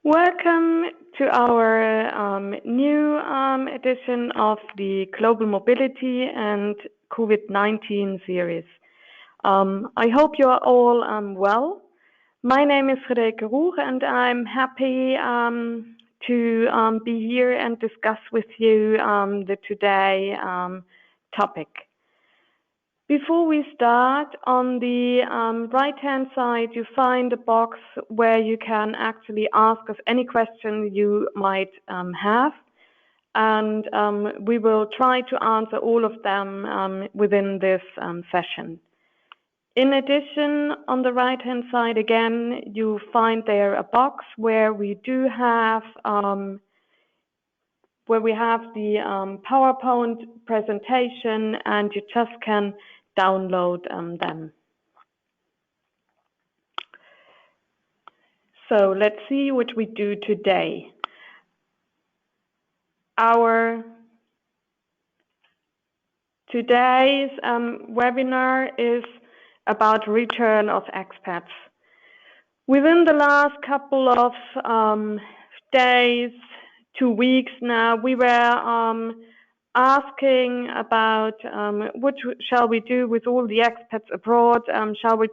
Welcome to our new edition of the Global Mobility and COVID-19 series. I hope you are all well. My name is Friederike Ruch and I'm happy to be here and discuss with you the today topic. Before we start, on the right-hand side, you find a box where you can actually ask us any question you might have, and we will try to answer all of them within this session. In addition, on the right-hand side again, you find there a box where we do have the PowerPoint presentation, and you just can download them. So let's see what we do today. Our today's webinar is about return of expats. Within the last couple of days, 2 weeks now, we were asking about what shall we do with all the expats abroad? Shall we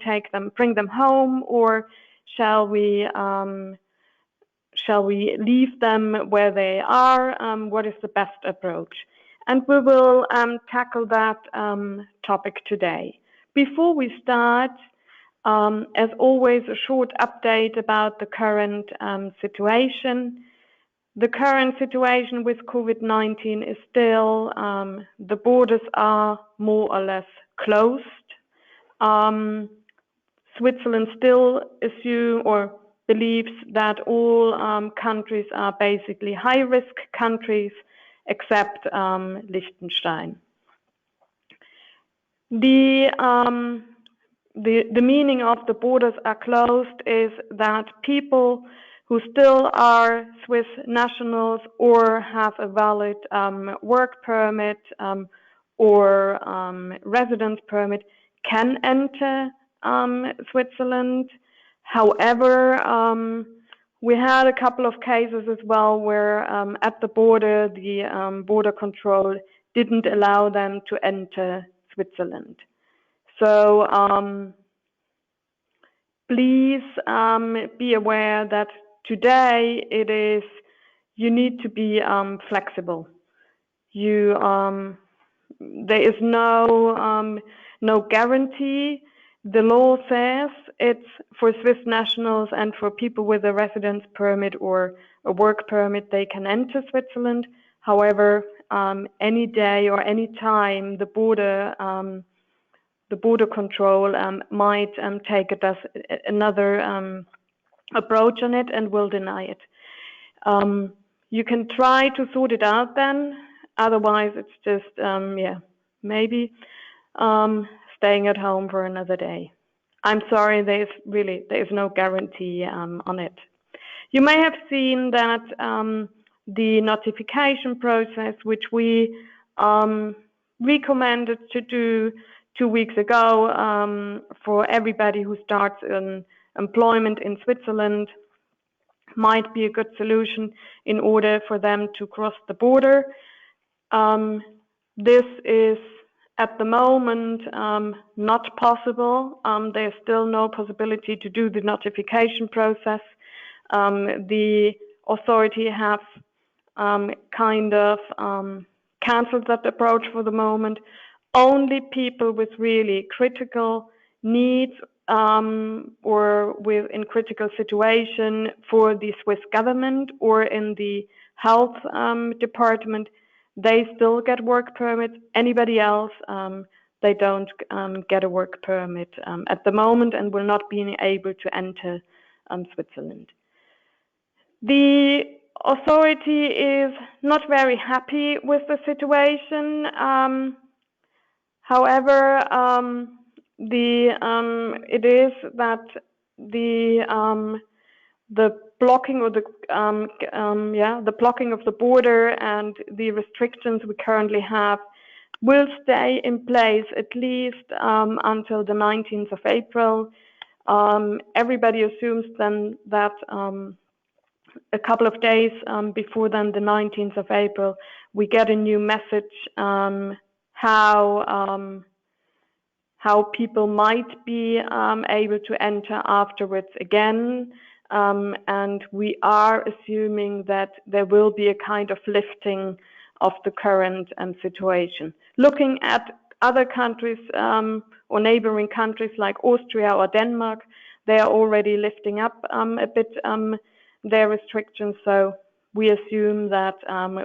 bring them home, or shall we leave them where they are? What is the best approach? And we will tackle that topic today. Before we start, as always, a short update about the current situation. The current situation with COVID-19 is still, the borders are more or less closed. Switzerland still believes that all countries are basically high-risk countries, except Liechtenstein. The meaning of the borders are closed is that people who still are Swiss nationals or have a valid work permit or residence permit can enter Switzerland. However, we had a couple of cases as well where at the border, the border control didn't allow them to enter Switzerland. So please be aware that today you need to be flexible. There is no guarantee. The law says it's for Swiss nationals and for people with a residence permit or a work permit, they can enter Switzerland. However, any day or any time, the border control might take another approach on it and will deny it. You can try to sort it out then. Otherwise, it's just maybe staying at home for another day. I'm sorry, there is no guarantee on it. You may have seen that the notification process, which we recommended to do 2 weeks ago for everybody who starts an employment in Switzerland, might be a good solution in order for them to cross the border. This is at the moment not possible. There's still no possibility to do the notification process. The authority have kind of cancelled that approach for the moment. Only people with really critical needs or in critical situation for the Swiss government or in the health department, they still get work permits. Anybody else, they don't get a work permit at the moment and will not be able to enter Switzerland. The authority is not very happy with the situation. However, it is that the blocking or the blocking of the border and the restrictions we currently have will stay in place at least until the 19th of April. Everybody assumes then that a couple of days before then, the 19th of April, we get a new message how people might be able to enter afterwards again. And we are assuming that there will be a kind of lifting of the current situation. Looking at other countries or neighboring countries like Austria or Denmark, they are already lifting up a bit their restrictions. So we assume that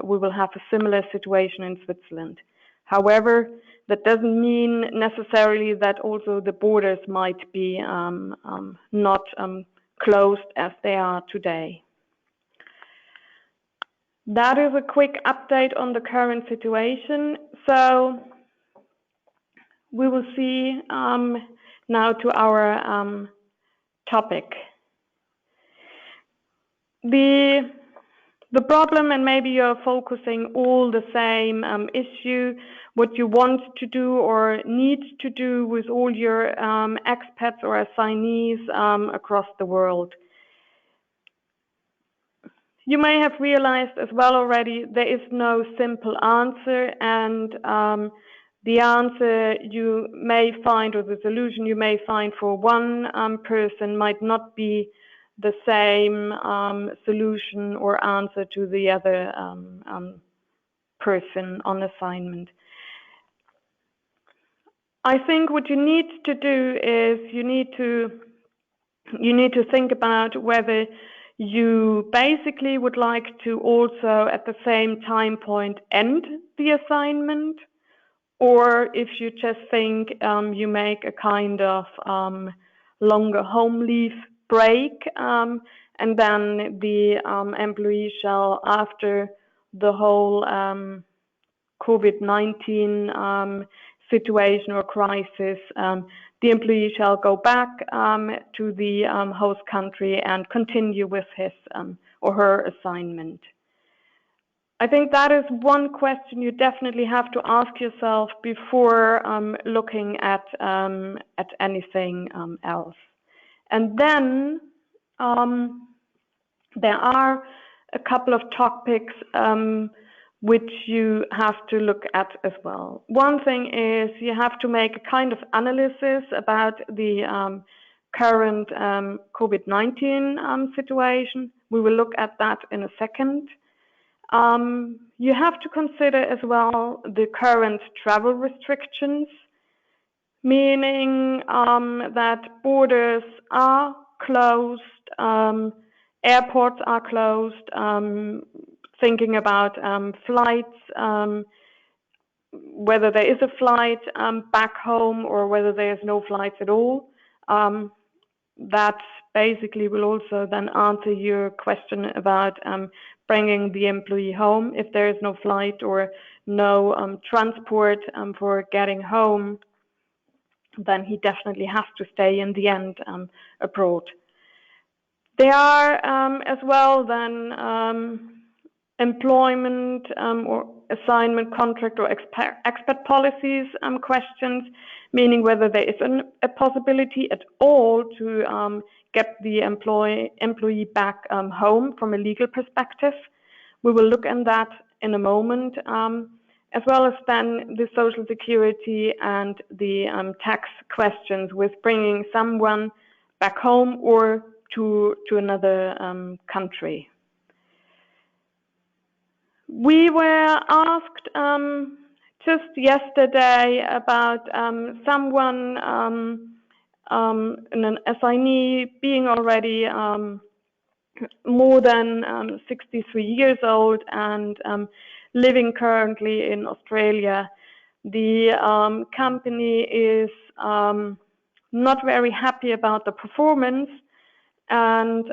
we will have a similar situation in Switzerland. However, that doesn't mean necessarily that also the borders might be not closed as they are today. That is a quick update on the current situation. So we will see now to our topic. The problem, and maybe you're focusing all the same issue, what you want to do or need to do with all your expats or assignees across the world. You may have realized as well already there is no simple answer, and the answer you may find, or the solution you may find for one person might not be the same solution or answer to the other person on assignment. I think what you need to do is you need to think about whether you basically would like to also at the same time point end the assignment, or if you just think you make a kind of longer home leave break, and then the employee shall, after the whole COVID-19 situation or crisis, the employee shall go back to the host country and continue with his or her assignment. I think that is one question you definitely have to ask yourself before looking at anything else. And then there are a couple of topics which you have to look at as well. One thing is you have to make a kind of analysis about the current COVID-19 situation. We will look at that in a second. You have to consider as well the current travel restrictions, meaning that borders are closed, airports are closed, thinking about flights, whether there is a flight back home or whether there is no flights at all. That basically will also then answer your question about bringing the employee home. If there is no flight or no transport for getting home, then he definitely has to stay in the end abroad. There are as well then employment or assignment contract or expat policies questions, meaning whether there is a possibility at all to get the employee back home from a legal perspective. We will look at that in a moment, as well as then the social security and the tax questions with bringing someone back home or to another country. We were asked just yesterday about someone, an assignee being already more than 63 years old and living currently in Australia. The company is not very happy about the performance, and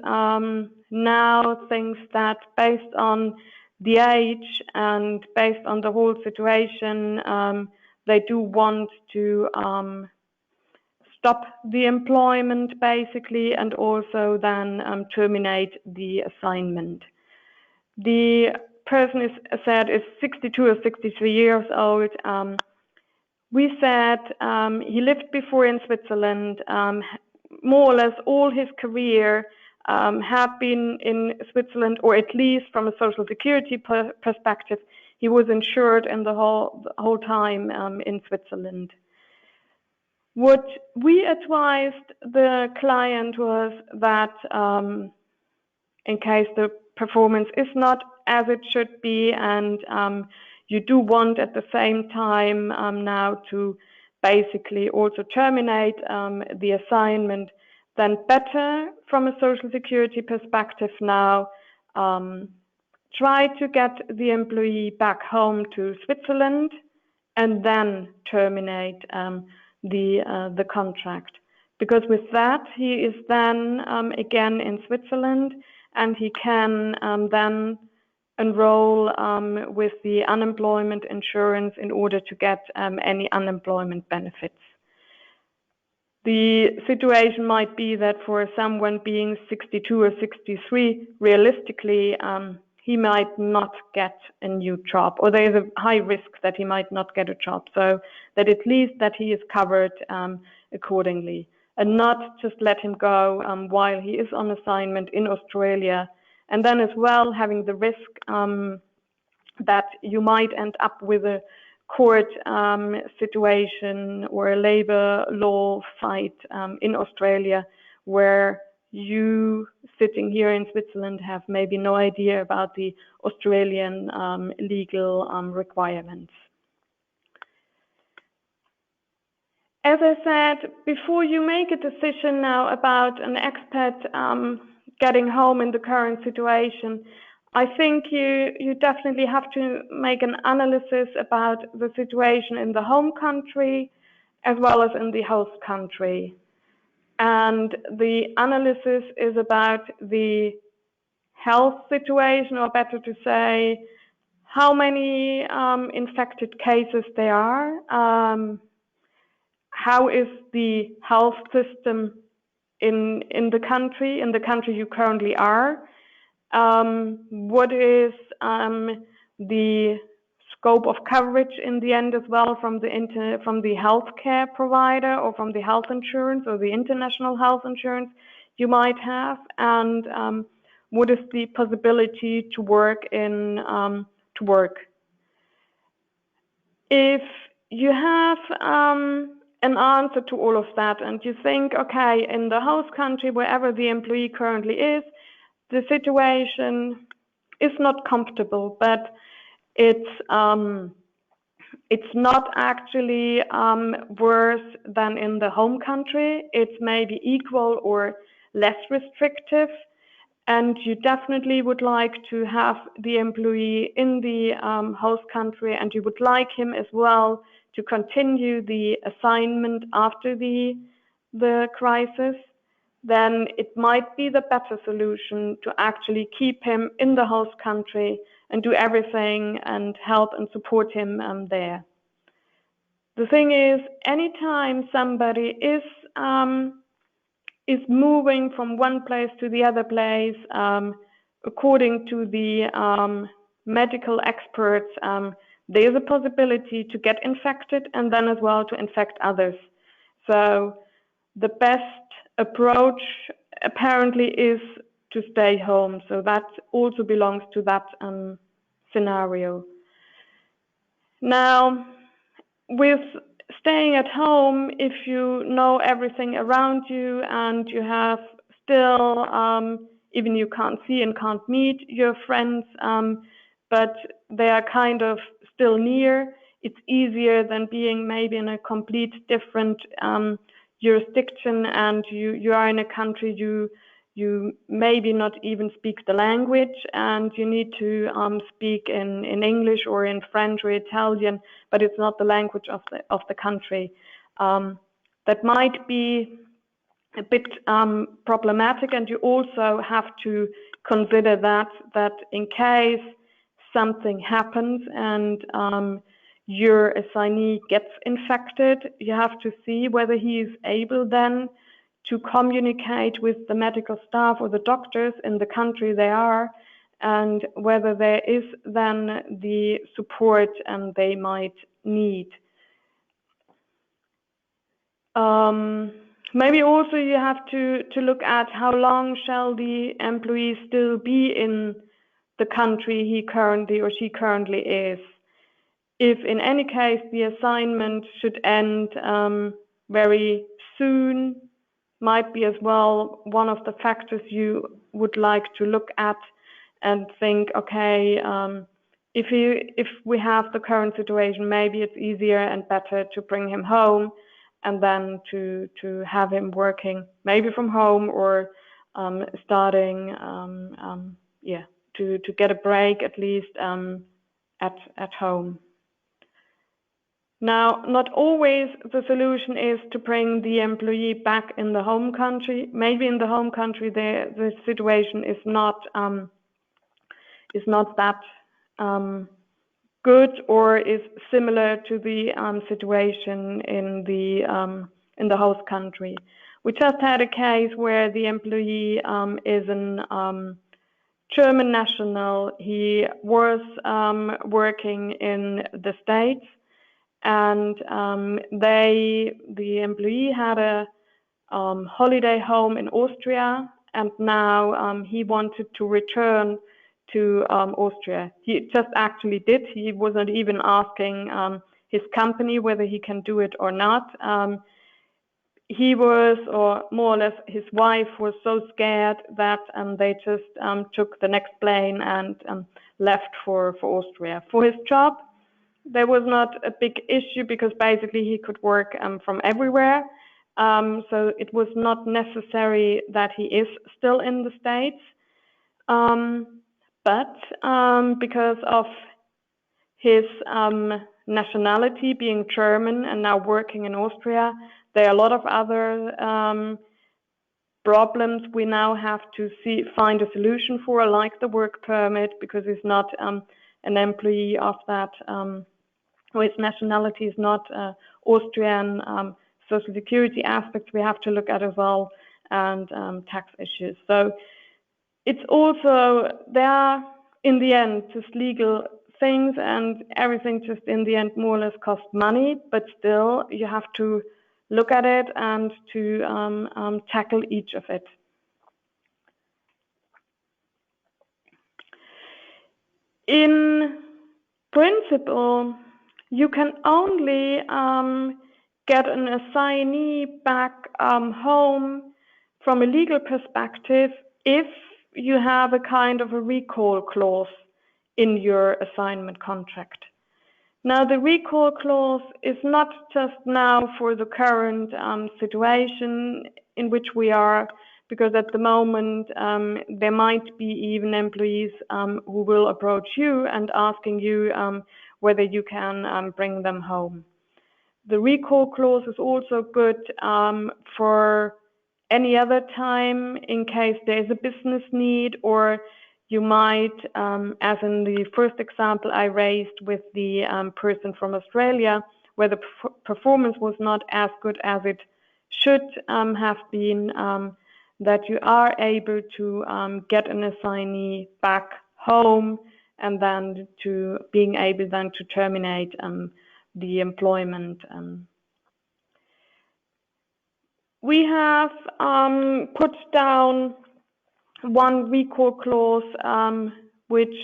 now thinks that based on the age and based on the whole situation, they do want to stop the employment basically, and also then terminate the assignment. The person is 62 or 63 years old. We said he lived before in Switzerland, more or less all his career have been in Switzerland, or at least from a social security perspective, he was insured in the whole time in Switzerland. What we advised the client was that in case the performance is not as it should be, and you do want at the same time now to basically also terminate the assignment, then better from a social security perspective now, try to get the employee back home to Switzerland and then terminate the contract. Because with that, he is then again in Switzerland, and he can then enroll with the unemployment insurance in order to get any unemployment benefits. The situation might be that for someone being 62 or 63, realistically, he might not get a new job, or there is a high risk that he might not get a job, so that at least that he is covered accordingly, and not just let him go while he is on assignment in Australia, and then as well having the risk that you might end up with a court situation or a labor law fight in Australia, where you sitting here in Switzerland have maybe no idea about the Australian legal requirements. As I said, before you make a decision now about an expat getting home in the current situation, I think you definitely have to make an analysis about the situation in the home country as well as in the host country. And the analysis is about the health situation, or better to say, how many infected cases there are, how is the health system in the country you currently are, what is the scope of coverage in the end as well from the healthcare provider, or from the health insurance or the international health insurance you might have, and what is the possibility to work If you have an answer to all of that, and you think, okay, in the host country, wherever the employee currently is, the situation is not comfortable, but it's not actually worse than in the home country. It's maybe equal or less restrictive, and you definitely would like to have the employee in the host country, and you would like him as well to continue the assignment after the crisis, then it might be the better solution to actually keep him in the host country and do everything and help and support him there. The thing is, anytime somebody is moving from one place to the other place, according to the medical experts, there is a possibility to get infected and then as well to infect others. So the best approach apparently is to stay home. So that also belongs to that scenario. Now, with staying at home, if you know everything around you and you have still, even you can't see and can't meet your friends, but they are kind of still near, it's easier than being maybe in a complete different jurisdiction, and you are in a country you maybe not even speak the language, and you need to speak in English or in French or Italian, but it's not the language of the country. That might be a bit problematic, and you also have to consider that in case something happens and your assignee gets infected, you have to see whether he is able then to communicate with the medical staff or the doctors in the country they are, and whether there is then the support they might need. Maybe also you have to look at how long shall the employee still be in the country he currently or she currently is. If in any case the assignment should end very soon, might be as well one of the factors you would like to look at and think, okay, if we have the current situation, maybe it's easier and better to bring him home and then to have him working maybe from home or starting, to get a break at least at home. Now, not always the solution is to bring the employee back in the home country. Maybe in the home country the situation is not that good or is similar to the situation in the host country. We just had a case where the employee is an German national. He was working in the States, and the employee had a holiday home in Austria, and now he wanted to return to Austria. He just actually did. He wasn't even asking his company whether he can do it or not. He was, or more or less his wife was so scared that they just took the next plane and left for Austria. For his job, there was not a big issue because basically he could work from everywhere. So it was not necessary that he is still in the States. But because of his nationality being German and now working in Austria, there are a lot of other problems we now have to find a solution for, like the work permit, because he's not an employee of that, or his nationality is not Austrian. Social security aspects we have to look at as well, and tax issues. So it's also, there are in the end just legal things, and everything just in the end more or less costs money, but still you have to look at it and to tackle each of it. In principle, you can only get an assignee back home from a legal perspective if you have a kind of a recall clause in your assignment contract. Now, the recall clause is not just now for the current situation in which we are, because at the moment there might be even employees who will approach you and asking you whether you can bring them home. The recall clause is also good for any other time in case there is a business need, or you might, as in the first example I raised with the person from Australia, where the performance was not as good as it should have been, that you are able to get an assignee back home, and then to being able then to terminate the employment. We have put down one recall clause, which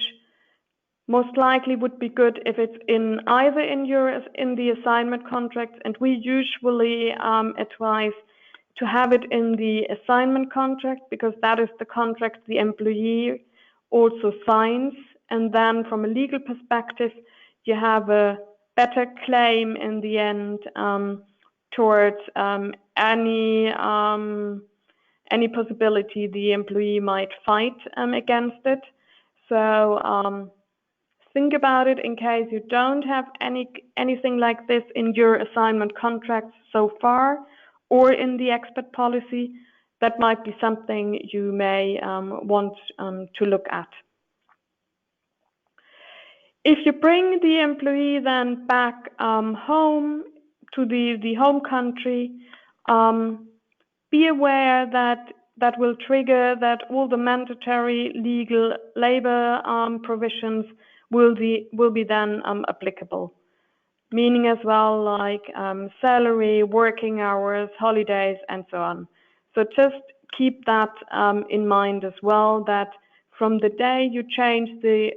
most likely would be good if it's in either in the assignment contract, and we usually advise to have it in the assignment contract, because that is the contract the employee also signs, and then from a legal perspective you have a better claim in the end towards any possibility the employee might fight against it. So think about it in case you don't have anything like this in your assignment contract so far, or in the expat policy. That might be something you may want to look at. If you bring the employee then back home to the home country, be aware that will trigger that all the mandatory legal labor provisions will be then applicable. meaning as well like salary, working hours, holidays, and so on. So just keep that in mind as well, that from the day you change the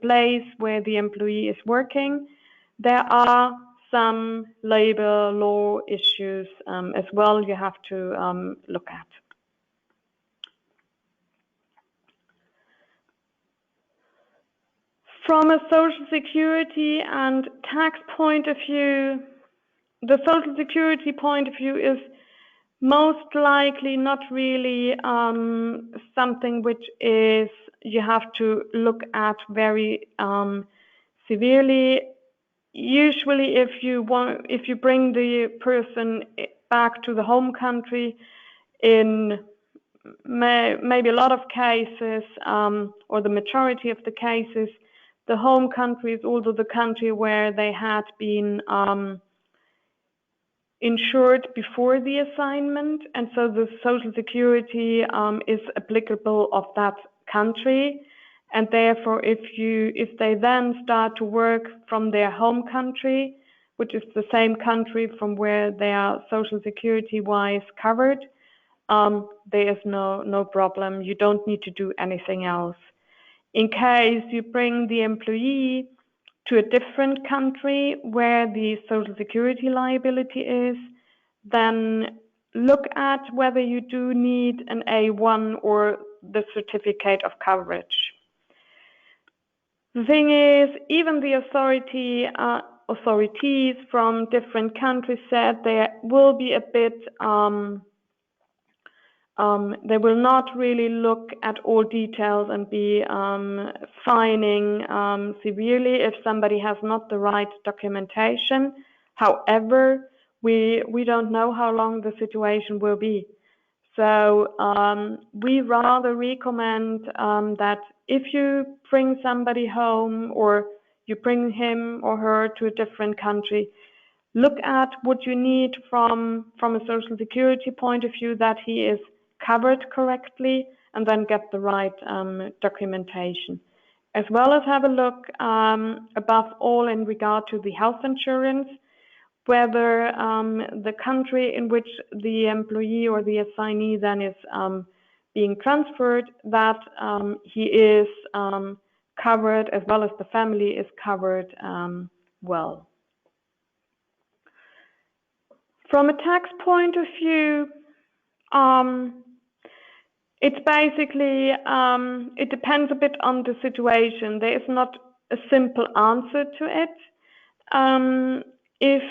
place where the employee is working, there are some labor law issues as well you have to look at. From a social security and tax point of view, the social security point of view is most likely not really something which is you have to look at very severely. Usually, if you bring the person back to the home country, in maybe a lot of cases, or the majority of the cases, the home country is also the country where they had been insured before the assignment, and so the social security is applicable of that country. And therefore, if they then start to work from their home country, which is the same country from where they are social security wise covered, there is no problem. You don't need to do anything else. In case you bring the employee to a different country where the social security liability is, then look at whether you do need an A1 or the certificate of coverage. The thing is, even the authorities from different countries said there will be a bit they will not really look at all details and be fining severely if somebody has not the right documentation. However, we don't know how long the situation will be. So we rather recommend that if you bring somebody home or you bring him or her to a different country, look at what you need from a social security point of view, that he is covered correctly, and then get the right documentation. As well as have a look above all in regard to the health insurance, whether the country in which the employee or the assignee then is being transferred, that he is covered, as well as the family is covered well. From a tax point of view, it's basically, it depends a bit on the situation. There is not a simple answer to it. If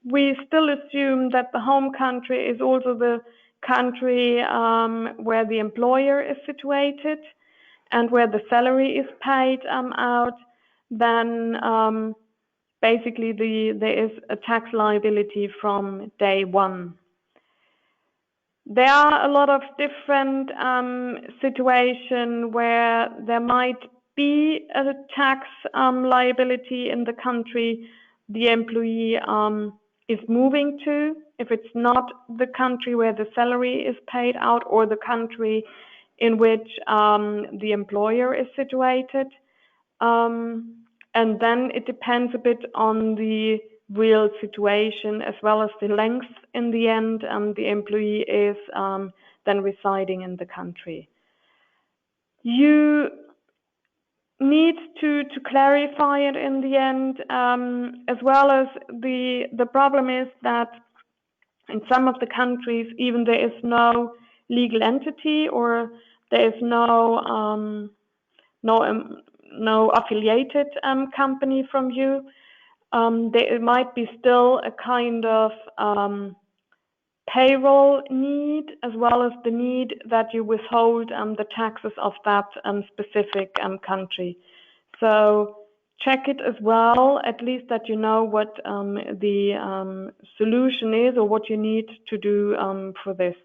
we still assume that the home country is also the country where the employer is situated and where the salary is paid out, then basically there is a tax liability from day one. There are a lot of different situations where there might be a tax liability in the country the employee is moving to, if it's not the country where the salary is paid out or the country in which the employer is situated. And then it depends a bit on the real situation, as well as the length in the end the employee is then residing in the country. You need to clarify it in the end, as well as the problem is that in some of the countries even there is no legal entity, or there is no affiliated company from you. There might be still a kind of payroll need, as well as the need that you withhold the taxes of that specific country. So check it as well, at least that you know what the solution is, or what you need to do for this.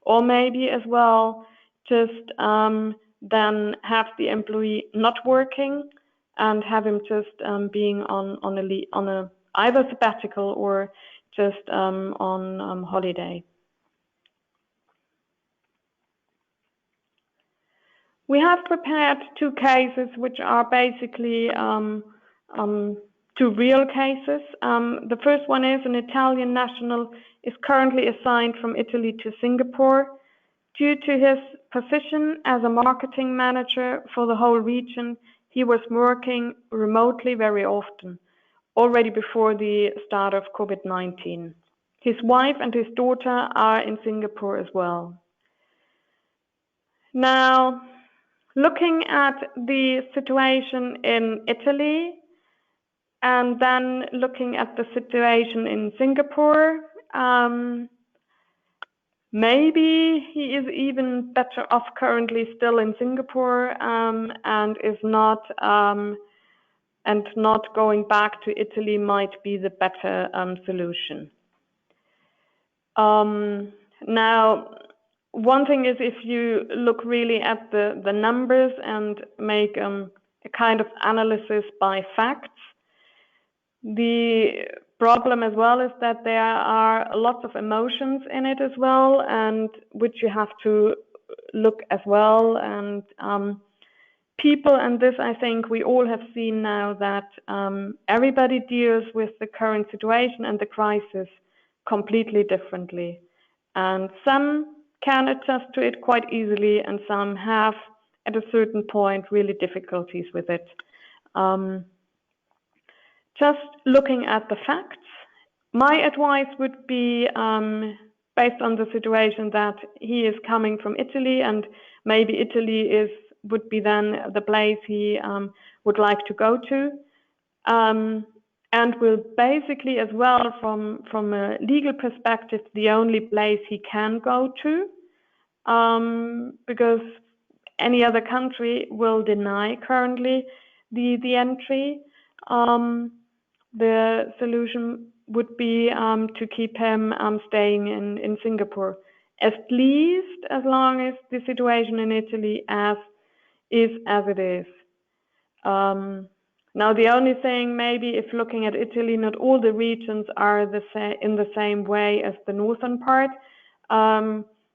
Or maybe as well, just then have the employee not working and have him just being on a either sabbatical or just on holiday. We have prepared two cases which are basically two real cases. The first one is an Italian national is currently assigned from Italy to Singapore. Due to his position as a marketing manager for the whole region, he was working remotely very often, already before the start of COVID-19. His wife and his daughter are in Singapore as well. Now, looking at the situation in Italy and then looking at the situation in Singapore, maybe he is even better off currently still in Singapore and is not going back to Italy might be the better solution. Now, one thing is if you look really at the numbers and make a kind of analysis by facts, the problem as well is that there are lots of emotions in it as well, and which you have to look as well. And people, and this I think we all have seen now, that everybody deals with the current situation and the crisis completely differently. And some can adjust to it quite easily, and some have at a certain point really difficulties with it. Just looking at the facts, my advice would be, based on the situation that he is coming from Italy, and maybe Italy would be then the place he would like to go to, and will basically as well from a legal perspective the only place he can go to, because any other country will deny currently the entry. The solution would be to keep him staying in Singapore, at least as long as the situation in Italy is as it is. Now, the only thing, maybe if looking at Italy, not all the regions are in the same way as the northern part.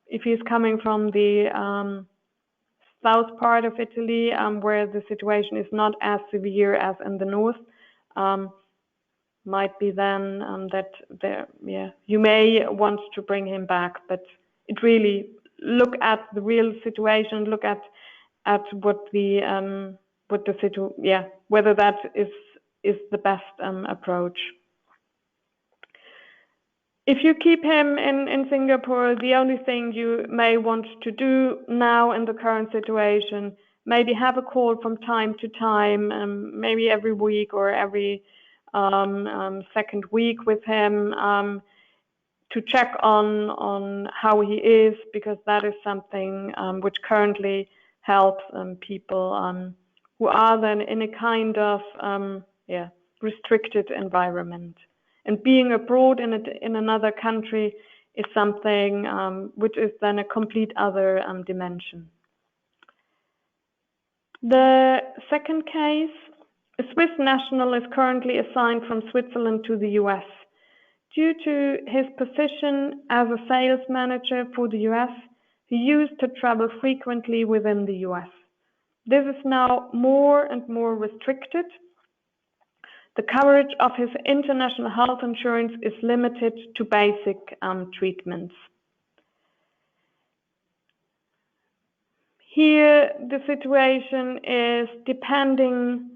If he's coming from the south part of Italy, where the situation is not as severe as in the north, might be then that you may want to bring him back, but it really look at the real situation, look at what the whether that is the best approach. If you keep him in Singapore, the only thing you may want to do now in the current situation, maybe have a call from time to time, maybe every week or every second week with him, to check on how he is, because that is something which currently helps people who are then in a kind of restricted environment. And being abroad in another country is something which is then a complete other dimension. The second case, a Swiss national is currently assigned from Switzerland to the US. Due to his position as a sales manager for the US, he used to travel frequently within the US. This is now more and more restricted. The coverage of his international health insurance is limited to basic treatments. Here, the situation is depending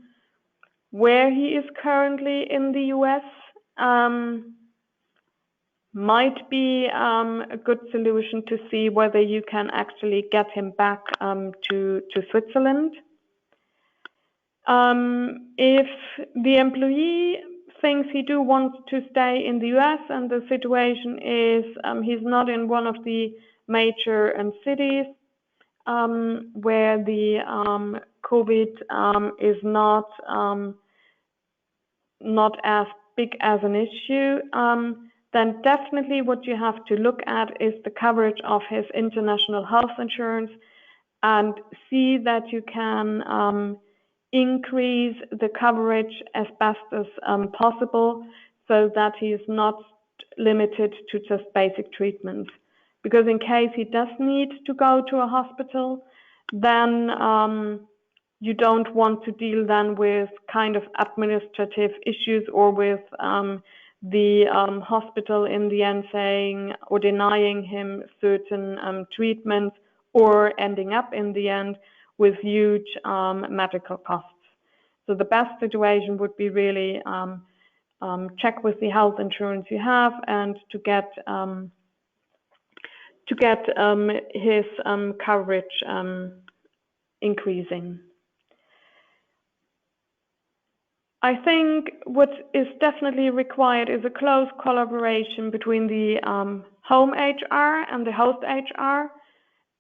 where he is currently in the US, might be a good solution to see whether you can actually get him back to Switzerland. If the employee thinks he do want to stay in the US and the situation is he's not in one of the major cities where the COVID is not as big as an issue, then definitely what you have to look at is the coverage of his international health insurance, and see that you can increase the coverage as best as possible, so that he is not limited to just basic treatment. Because in case he does need to go to a hospital, then you don't want to deal then with kind of administrative issues or with the hospital in the end saying or denying him certain treatments, or ending up in the end with huge medical costs. So the best situation would be really check with the health insurance you have and to get his coverage increasing. I think what is definitely required is a close collaboration between the home HR and the host HR,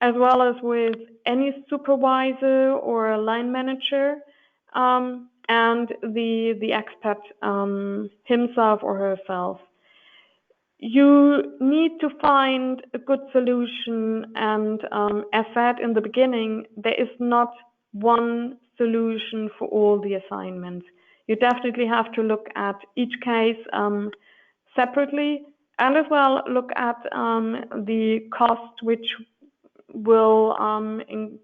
as well as with any supervisor or line manager, and the expat himself or herself. You need to find a good solution, and as said in the beginning, there is not one solution for all the assignments. You definitely have to look at each case separately, and as well look at the cost which will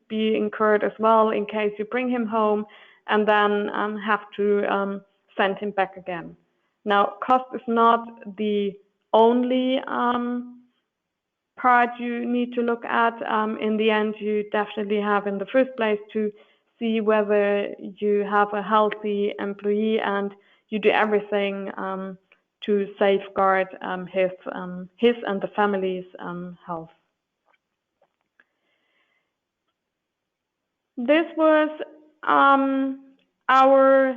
be incurred as well in case you bring him home and then have to send him back again. Now, cost is not the only part you need to look at. In the end, you definitely have in the first place to see whether you have a healthy employee and you do everything to safeguard his and the family's health. This was our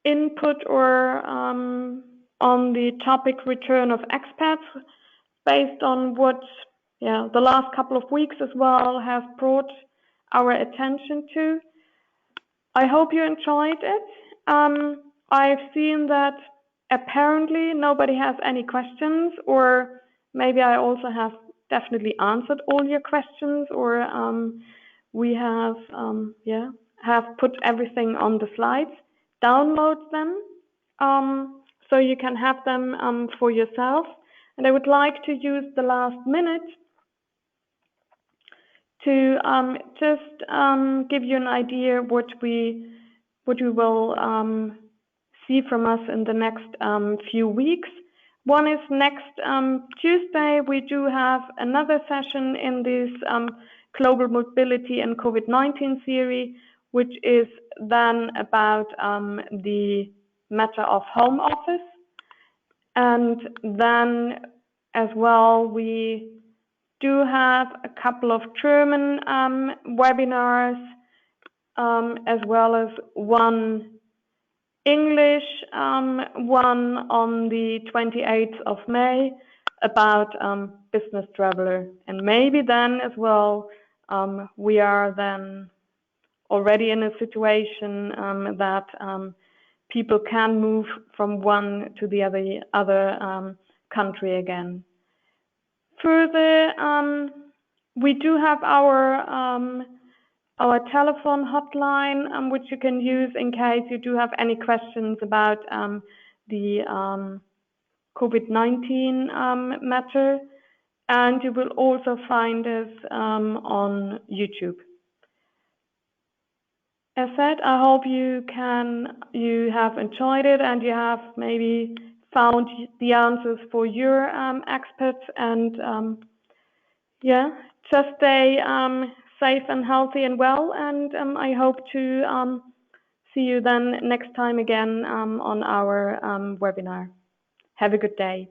input or on the topic return of expats, based on what the last couple of weeks as well have brought our attention to. I hope you enjoyed it. I've seen that apparently nobody has any questions, or maybe I also have definitely answered all your questions, or we have put everything on the slides. Download them so you can have them for yourself. And I would like to use the last minute to just give you an idea what we will see from us in the next few weeks. One is next Tuesday, we do have another session in this Global Mobility and COVID-19 series, which is then about the matter of home office. And then as well, we do have a couple of German webinars, as well as one English one on the 28th of May about business traveler. And maybe then as well, we are then already in a situation that people can move from one to the other country again. Further, we do have our telephone hotline, which you can use in case you do have any questions about the COVID-19 matter, and you will also find us on YouTube. As said, I hope you have enjoyed it and you have maybe found the answers for your experts, and just stay safe and healthy and well, and I hope to see you then next time again on our webinar. Have a good day.